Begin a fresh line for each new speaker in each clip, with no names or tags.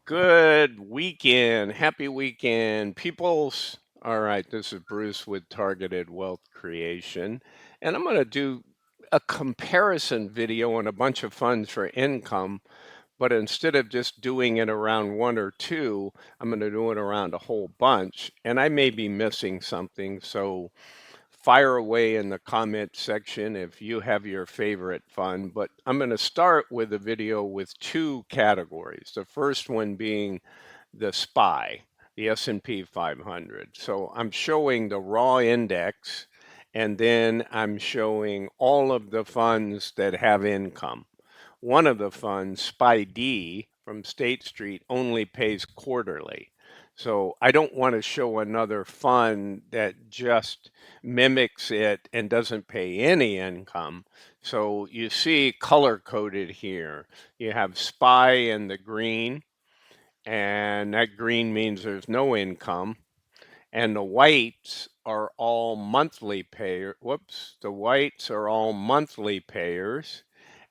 Good weekend. Happy weekend, peoples. All right, this is Bruce with Targeted Wealth Creation, and I'm going to do a comparison video on a bunch of funds for income, but instead of just doing it around one or two, I'm going to do it around a whole bunch, and I may be missing something, so fire away in the comment section if you have your favorite fund. But I'm going to start with a video with two categories. The first one being the SPY, the S&P 500. So I'm showing the raw index, and then I'm showing all of the funds that have income. One of the funds, SPY D from State Street, only pays quarterly. So I don't want to show another fund that just mimics it and doesn't pay any income. So you see color coded here. You have SPY in the green, and that green means there's no income. And the whites are all monthly payer. Whoops, the whites are all monthly payers,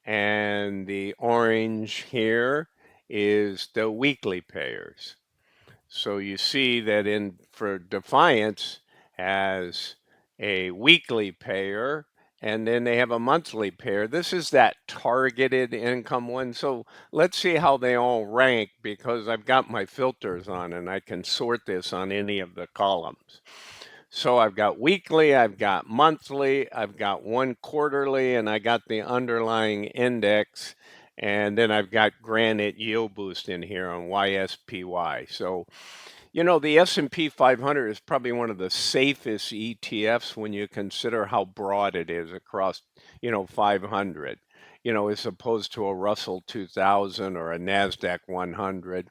and the orange here is the weekly payers. So you see that in for Defiance has a weekly payer, and then they have a monthly payer. This is that targeted income one. So let's see how they all rank, because I've got my filters on and I can sort this on any of the columns. So I've got weekly, I've got monthly, I've got one quarterly, and I got the underlying index. And then I've got Granite Yield Boost in here on YSPY. So, the S&P 500 is probably one of the safest ETFs when you consider how broad it is across, 500, as opposed to a Russell 2000 or a NASDAQ 100.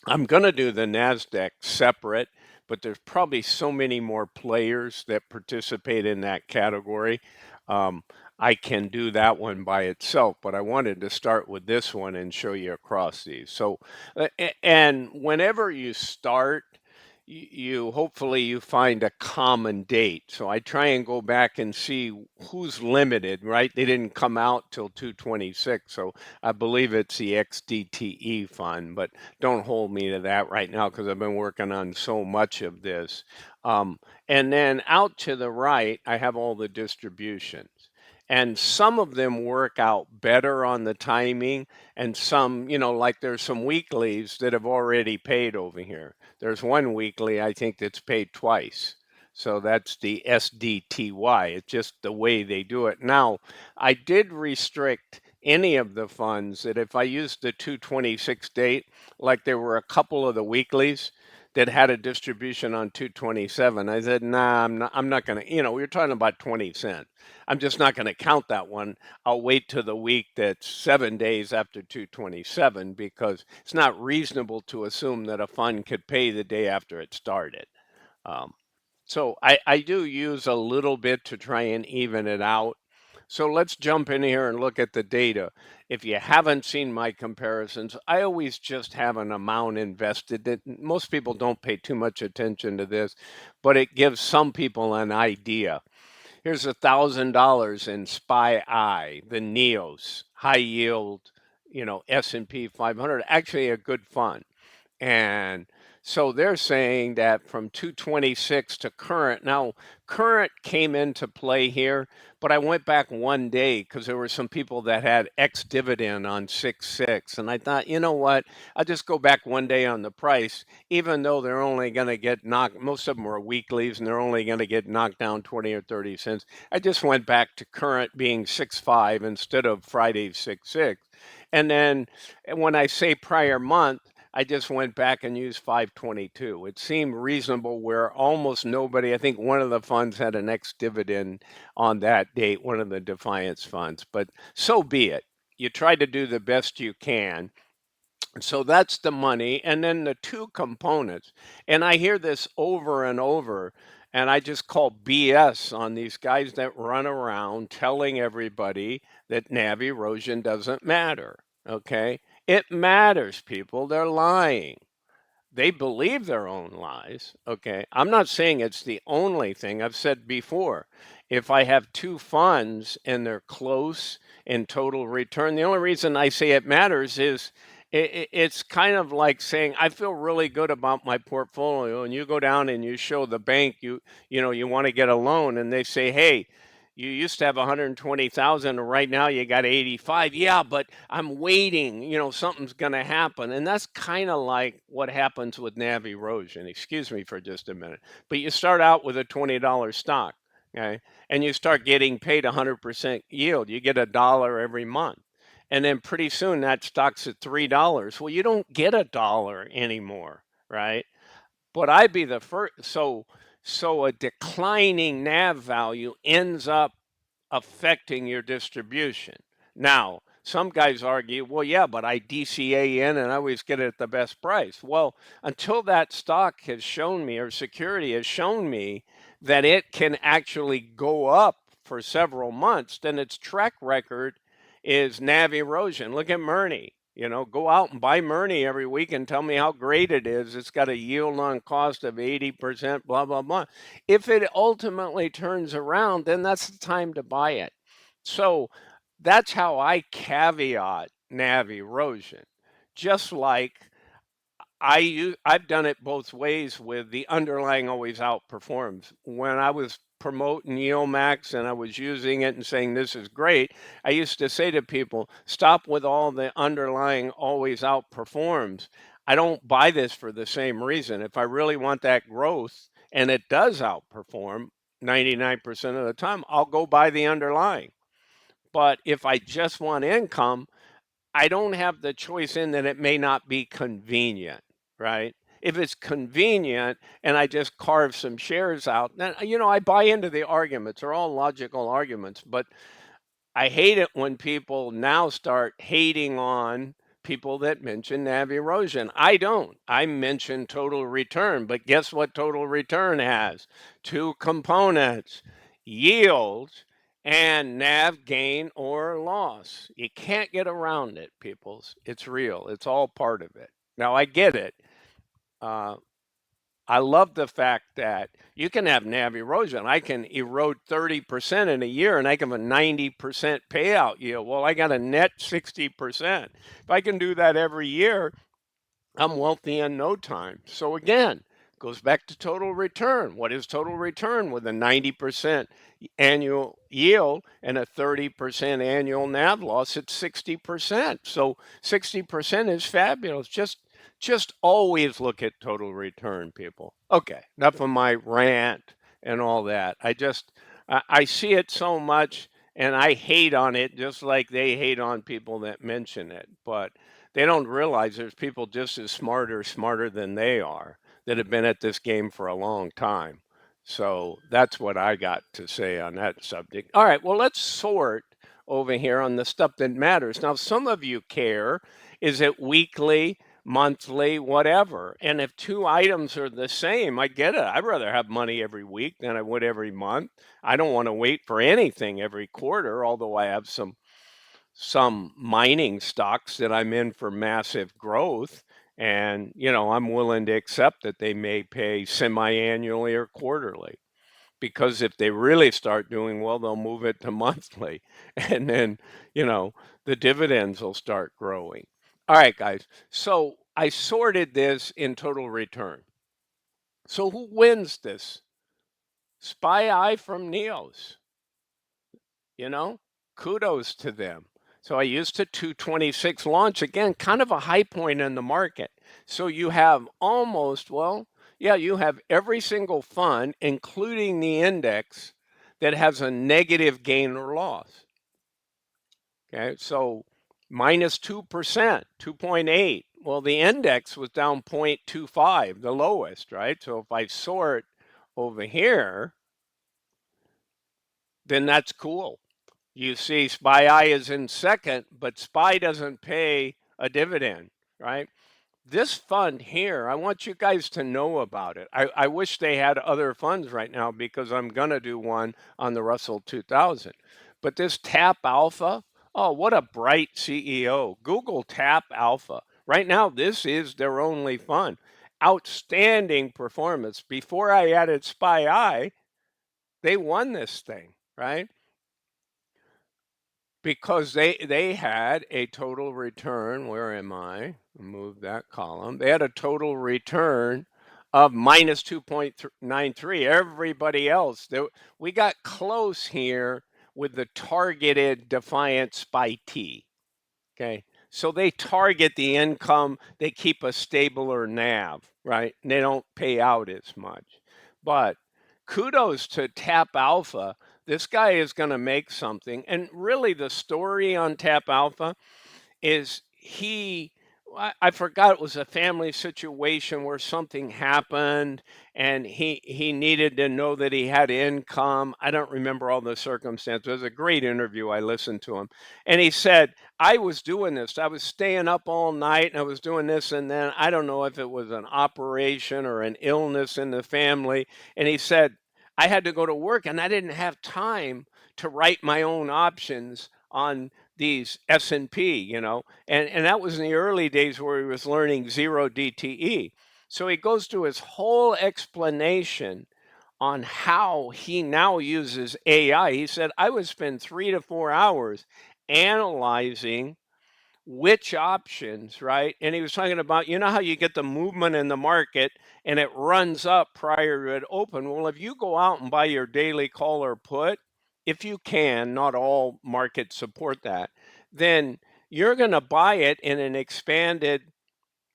I'm going to do the NASDAQ separate, but there's probably so many more players that participate in that category. Um, I can do that one by itself, but I wanted to start with this one and show you across these. So, and whenever you start, you hopefully you find a common date. So I try and go back and see who's limited, right? They didn't come out till 226. So I believe it's the XDTE fund, but don't hold me to that right now because I've been working on so much of this. And then out to the right, I have all the distributions. And some of them work out better on the timing, and some, like there's some weeklies that have already paid over here. There's one weekly, I think, that's paid twice. So that's the SDTY. It's just the way they do it. Now, I did restrict any of the funds that if I used the 226 date, like there were a couple of the weeklies that had a distribution on 227. I said, nah, I'm not going to, we're talking about 20 cents. I'm just not going to count that one. I'll wait till the week that's 7 days after 227, because it's not reasonable to assume that a fund could pay the day after it started. Um, so I do use a little bit to try and even it out. So let's jump in here and look at the data. If you haven't seen my comparisons, I always just have an amount invested. That most people don't pay too much attention to this, but it gives some people an idea. Here's $1,000 in SPY I, the NEOS, high yield, S&P 500, actually a good fund. And so they're saying that from 226 to current. Now, current came into play here, but I went back one day because there were some people that had ex dividend on 6.6. And I thought, you know what? I'll just go back one day on the price, even though they're only going to get knocked. Most of them are weeklies and they're only going to get knocked down 20 or 30 cents. I just went back to current being 6.5 instead of Friday's 6.6. And then when I say prior month, I just went back and used 522. It seemed reasonable where almost nobody, I think one of the funds had an ex-dividend on that date, one of the Defiance funds, but so be it. You try to do the best you can. So that's the money. And then the two components. And I hear this over and over, and I just call BS on these guys that run around telling everybody that NAV erosion doesn't matter. Okay? It matters, people. They're lying. They believe their own lies. Okay. I'm not saying it's the only thing. I've said before, if I have two funds and they're close in total return, the only reason I say it matters is It's kind of like saying, I feel really good about my portfolio, and you go down and you show the bank you want to get a loan, and they say, hey, you used to have 120,000, and right now you got 85. Yeah, but I'm waiting. Something's going to happen, and that's kind of like what happens with NAV erosion. Excuse me for just a minute, but you start out with a $20 stock, okay, and you start getting paid 100% yield. You get $1 every month. And then pretty soon that stock's at $3. Well, you don't get $1 anymore, right? But I'd be the first. So a declining NAV value ends up affecting your distribution. Now, some guys argue, well, yeah, but I DCA in and I always get it at the best price. Well, until that stock has shown me, or security has shown me, that it can actually go up for several months, then its track record is NAV erosion. Look at Murney. Go out and buy Murney every week and tell me how great it is. It's got a yield on cost of 80%, blah, blah, blah. If it ultimately turns around, then that's the time to buy it. So that's how I caveat NAV erosion. Just like I've done it both ways with the underlying always outperforms. When I was promoting Yield Max and I was using it and saying this is great, I used to say to people, stop with all the underlying always outperforms. I don't buy this for the same reason. If I really want that growth and it does outperform 99% of the time, I'll go buy the underlying. But if I just want income, I don't have the choice in that it may not be convenient, right? If it's convenient and I just carve some shares out, then I buy into the arguments. They're all logical arguments, but I hate it when people now start hating on people that mention NAV erosion. I don't. I mention total return, but guess what total return has? Two components: yield and NAV gain or loss. You can't get around it, peoples. It's real. It's all part of it. Now I get it. Uh, I love the fact that you can have NAV erosion. I can erode 30% in a year and I can have a 90% payout yield. Well, I got a net 60%. If I can do that every year, I'm wealthy in no time. So again, goes back to total return. What is total return with a 90% annual yield and a 30% annual NAV loss? It's 60%. So 60% is fabulous. Just always look at total return, people. Okay, enough of my rant and all that. I see it so much and I hate on it just like they hate on people that mention it. But they don't realize there's people just as smarter than they are that have been at this game for a long time. So that's what I got to say on that subject. All right, well, let's sort over here on the stuff that matters. Now, some of you care, is it weekly, monthly, whatever? And if two items are the same, I get it. I'd rather have money every week than I would every month. I don't want to wait for anything every quarter, although I have some mining stocks that I'm in for massive growth. And, I'm willing to accept that they may pay semi-annually or quarterly. Because if they really start doing well, they'll move it to monthly. And then, the dividends will start growing. All right, guys. So I sorted this in total return. So who wins this? Spy Eye from Neos. you know, kudos to them. So I used a 226 launch, again, kind of a high point in the market. So you have almost, well, yeah, you have every single fund, including the index, that has a negative gain or loss. Okay, so minus 2%, 2.8. Well, the index was down 0.25, the lowest, right? So if I sort over here, then that's cool. You see, SPY is in second, but SPY doesn't pay a dividend, right? This fund here, I want you guys to know about it. I wish they had other funds right now because I'm going to do one on the Russell 2000. But this Tap Alpha, oh, what a bright CEO. Google Tap Alpha. Right now, this is their only fund. Outstanding performance. Before I added SPY, they won this thing, right? because they had a total return. Where am I? Move that column. They had a total return of minus 2.93. Everybody else, we got close here with the targeted defiant SPY T. Okay. So they target the income, they keep a stabler NAV, right? And they don't pay out as much. But kudos to Tap Alpha. This guy is going to make something. And really, the story on Tap Alpha is I forgot, it was a family situation where something happened and he needed to know that he had income. I don't remember all the circumstances. It was a great interview. I listened to him. And he said, I was doing this. I was staying up all night and I was doing this. And then I don't know if it was an operation or an illness in the family. And he said, I had to go to work and I didn't have time to write my own options on these S&P, and that was in the early days where he was learning zero DTE. So he goes through his whole explanation on how he now uses AI. He said, I would spend 3 to 4 hours analyzing which options, right? And he was talking about, how you get the movement in the market and it runs up prior to it open. Well, if you go out and buy your daily call or put, if you can, not all markets support that, then you're going to buy it in an expanded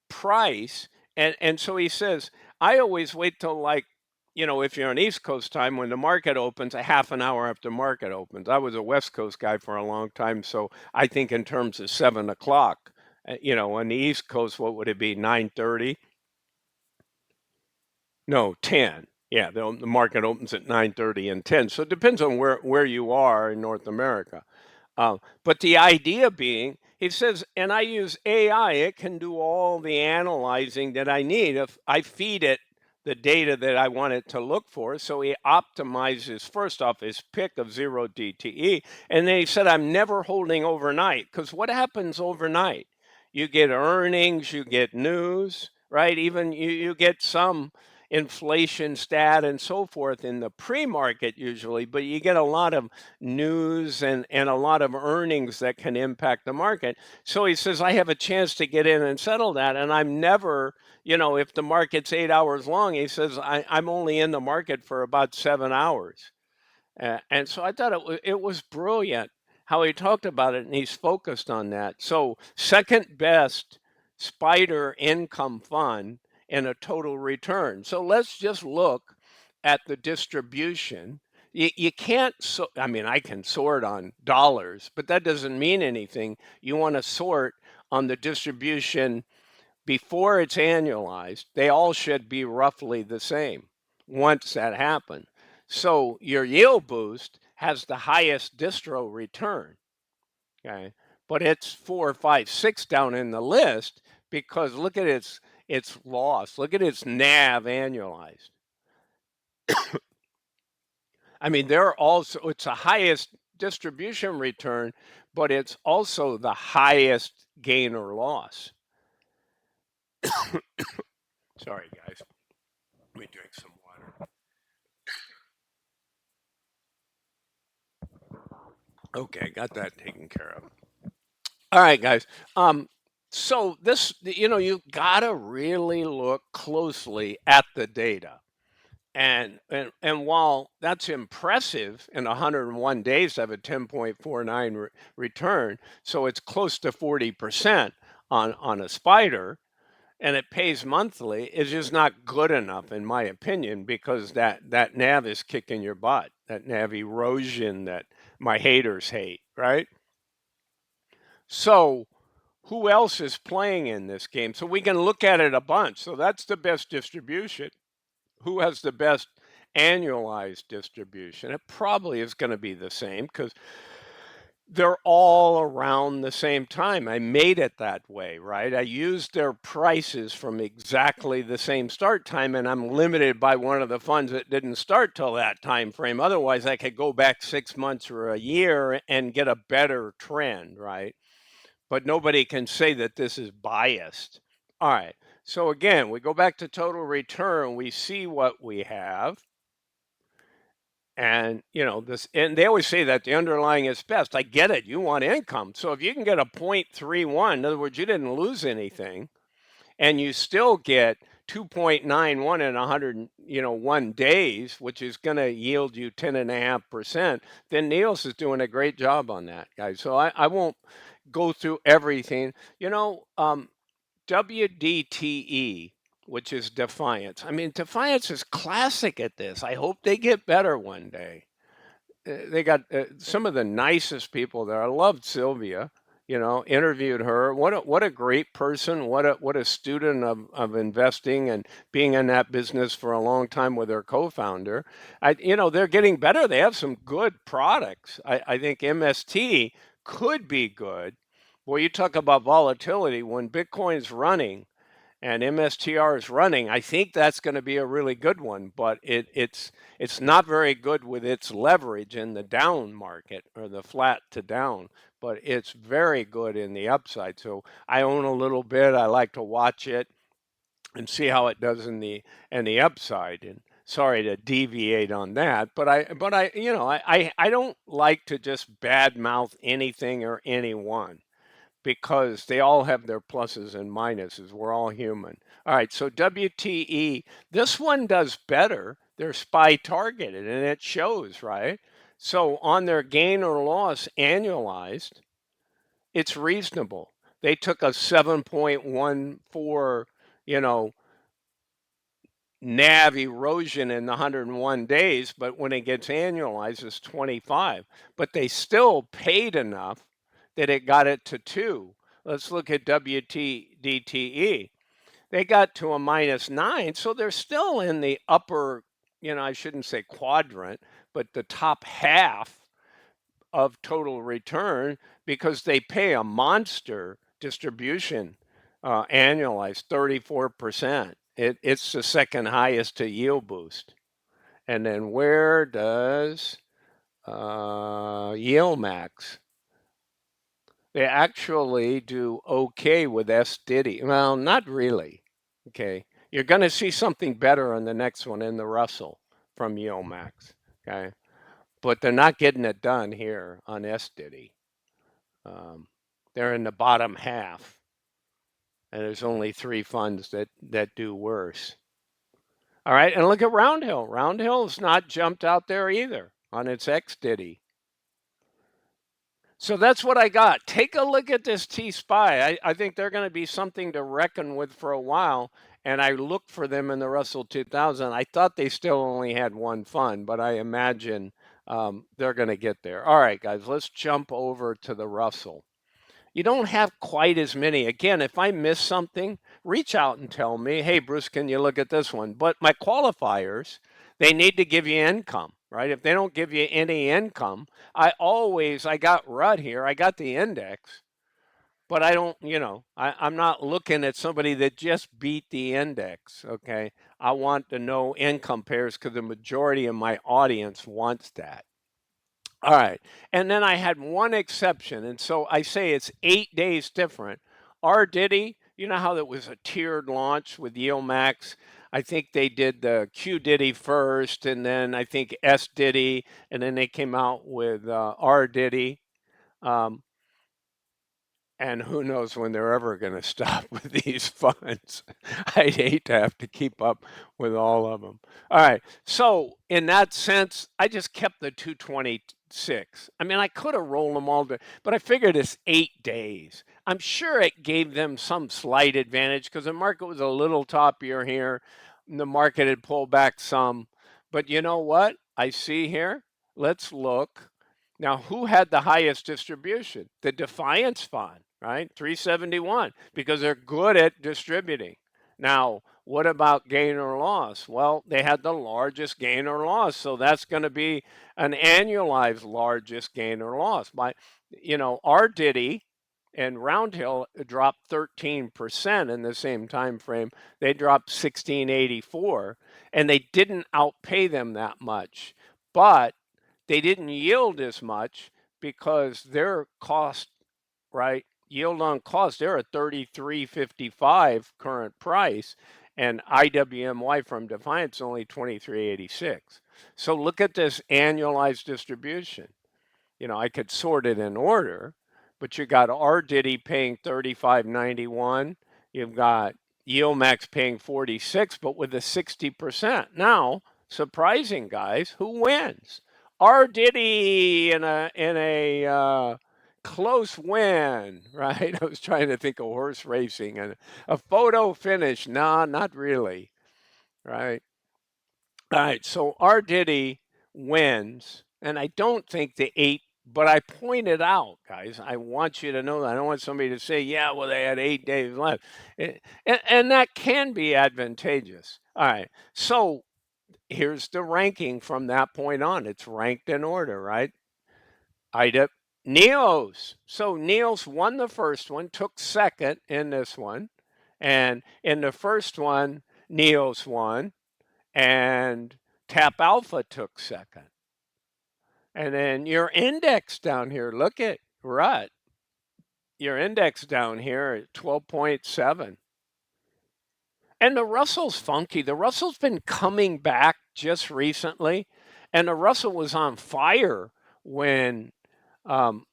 price. And so he says, I always wait till, like, if you're on East Coast time, when the market opens, a half an hour after market opens. I was a West Coast guy for a long time, so I think in terms of 7 o'clock. On the East Coast, what would it be? 9:30? No, 10. Yeah, the market opens at 9:30 and 10. So it depends on where you are in North America. But the idea being, he says, and I use AI, it can do all the analyzing that I need. If I feed it the data that I want it to look for, so he optimizes first off his pick of zero DTE. And then he said, I'm never holding overnight, because what happens overnight? You get earnings, you get news, right? Even you get some inflation stat and so forth in the pre-market usually, but you get a lot of news and a lot of earnings that can impact the market. So he says, I have a chance to get in and settle that. And I'm never, if the market's 8 hours long, he says, I'm only in the market for about 7 hours. And so I thought it was brilliant how he talked about it, and he's focused on that. So second best spider income fund and a total return. So let's just look at the distribution. You can't, I mean, I can sort on dollars, but that doesn't mean anything. You want to sort on the distribution before it's annualized. They all should be roughly the same once that happens. So your yield boost has the highest distro return, okay? But it's 4, 5, 6 down in the list because look at its loss. Look at its NAV annualized. I mean, it's the highest distribution return, but it's also the highest gain or loss. Sorry, guys. Let me drink some water. Okay, got that taken care of. All right, guys. So this, you gotta really look closely at the data. And while that's impressive in 101 days to have a 10.49 return, so it's close to 40% on a spider, and it pays monthly, it's just not good enough, in my opinion, because that NAV is kicking your butt, that NAV erosion that my haters hate, right? So who else is playing in this game? So we can look at it a bunch. So that's the best distribution. Who has the best annualized distribution? It probably is going to be the same because they're all around the same time. I made it that way, right? I used their prices from exactly the same start time, and I'm limited by one of the funds that didn't start till that time frame. Otherwise, I could go back 6 months or a year and get a better trend, right? But nobody can say that this is biased. All right. So again, we go back to total return, we see what we have. And this, and they always say that the underlying is best. I get it. You want income. So if you can get a 0.31, in other words, you didn't lose anything, and you still get 2.91 in 100, 1 days, which is going to yield you 10.5%, then Niels is doing a great job on that, guys. So I won't go through everything. WDTE, which is Defiance. I mean, Defiance is classic at this. I hope they get better one day. They got some of the nicest people there. I loved Sylvia. Interviewed her. What a great person. What a student of investing and being in that business for a long time with her co-founder. They're getting better. They have some good products. I think MST could be good. Well, you talk about volatility when Bitcoin's running and MSTR is running. I think that's going to be a really good one, but it's not very good with its leverage in the down market or the flat to down, but it's very good in the upside. So I own a little bit. I like to watch it and see how it does in the upside. And sorry to deviate on that, but I don't like to just badmouth anything or anyone, because they all have their pluses and minuses. We're all human. All right, so WTE, this one does better. They're SPY targeted, and it shows, right? So on their gain or loss annualized, it's reasonable. They took a 7.14, you know, NAV erosion in the 101 days, but when it gets annualized, it's 25. But they still paid enough that it got it to 2. Let's look at WTDTE. They got to a -9, so they're still in the upper, I shouldn't say quadrant, but the top half of total return, because they pay a monster distribution, annualized 34%. It's the second highest to yield boost. And then where does yield max? They actually do okay with S Diddy. Well, not really. Okay. You're going to see something better on the next one in the Russell from yield max. Okay. But they're not getting it done here on S Diddy. They're in the bottom half, and there's only 3 funds that do worse. All right, and look at Roundhill. Roundhill's not jumped out there either on its X Diddy. So that's what I got. Take a look at this T-SPY. I think they're going to be something to reckon with for a while, and I looked for them in the Russell 2000. I thought they still only had one fund, but I imagine they're going to get there. All right, guys, let's jump over to the Russell. You don't have quite as many. Again, if I miss something, reach out and tell me, hey, Bruce, can you look at this one? But my qualifiers, they need to give you income, right? If they don't give you any income, I got RUT here, I got the index, but I don't, I'm not looking at somebody that just beat the index, okay? I want to know income pairs because the majority of my audience wants that. All right. And then I had one exception. And so I say it's 8 days different. R. Diddy, you know how that was a tiered launch with Yield Max? I think they did the Q Diddy first, and then I think S Diddy, and then they came out with R. Diddy. Um, and who knows when they're ever going to stop with these funds. I'd hate to have to keep up with all of them. All right. So, in that sense, I just kept the 226. I mean, I could have rolled them all, but I figured it's 8 days. I'm sure it gave them some slight advantage because the market was a little toppier here. And the market had pulled back some. But you know what I see here? Let's look. Now, who had the highest distribution? The Defiance Fund, right? 371, because they're good at distributing. Now, what about gain or loss? Well, they had the largest gain or loss, so that's going to be an annualized largest gain or loss. By, R. Diddy and Roundhill dropped 13% in the same time frame. They dropped 1684, and they didn't outpay them that much. But they didn't yield as much because their cost, right? Yield on cost, they're at 33.55 current price, and IWMY from Defiance is only 2386. So look at this annualized distribution. I could sort it in order, but you got R Diddy paying 35.91. You've got Yield paying 46, but with a 60%. Now, surprising guys, who wins? R Diddy in a close win, right? I was trying to think of horse racing and a photo finish. Nah, not really, right? All right, so R. Diddy wins, and I don't think the eight, but I pointed out, guys, I want you to know that. I don't want somebody to say, yeah, well, they had 8 days left. And that can be advantageous. All right, so here's the ranking from that point on. It's ranked in order, right? Ida, Neos. So Neos won the first one, took second in this one. And in the first one, Neos won and Tap Alpha took second. And then your index down here, look at Rut. Your index down here at 12.7. And the Russell's funky. The Russell's been coming back just recently. And the Russell was on fire when, um,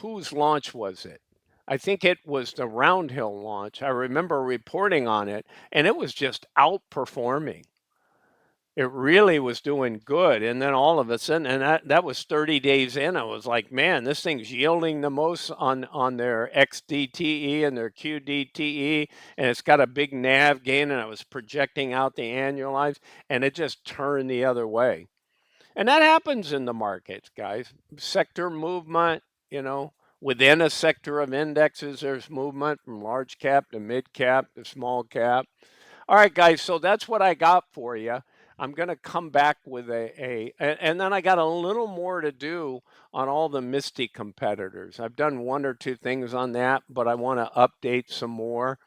whose launch was it? I think it was the Roundhill launch. I remember reporting on it, and it was just outperforming. It really was doing good. And then all of a sudden, and that was 30 days in, I was like, man, this thing's yielding the most on their XDTE and their QDTE. And it's got a big nav gain. And I was projecting out the annualized, and it just turned the other way. And that happens in the markets, guys. Sector movement, within a sector of indexes, there's movement from large cap to mid cap to small cap. All right, guys, so that's what I got for you. I'm going to come back with and then I got a little more to do on all the Misty competitors. I've done one or two things on that, but I want to update some more.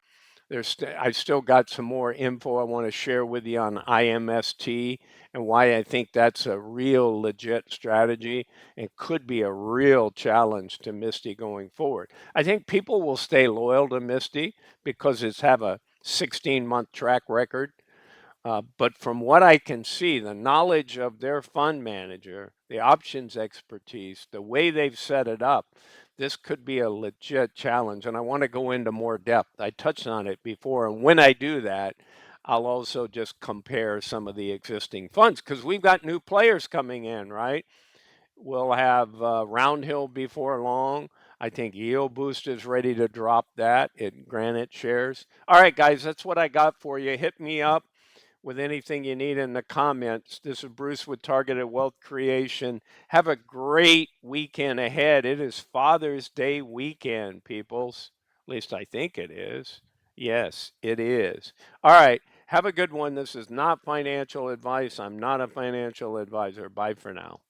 I still got some more info I want to share with you on IMST and why I think that's a real legit strategy and could be a real challenge to Misty going forward. I think people will stay loyal to Misty because it's have a 16-month track record. But from what I can see, the knowledge of their fund manager, the options expertise, the way they've set it up, this could be a legit challenge. And I want to go into more depth. I touched on it before. And when I do that, I'll also just compare some of the existing funds because we've got new players coming in, right? We'll have Roundhill before long. I think Yield Boost is ready to drop that in Granite shares. All right, guys, that's what I got for you. Hit me up with anything you need in the comments. This is Bruce with Targeted Wealth Creation. Have a great weekend ahead. It is Father's Day weekend, peoples. At least I think it is. Yes, it is. All right. Have a good one. This is not financial advice. I'm not a financial advisor. Bye for now.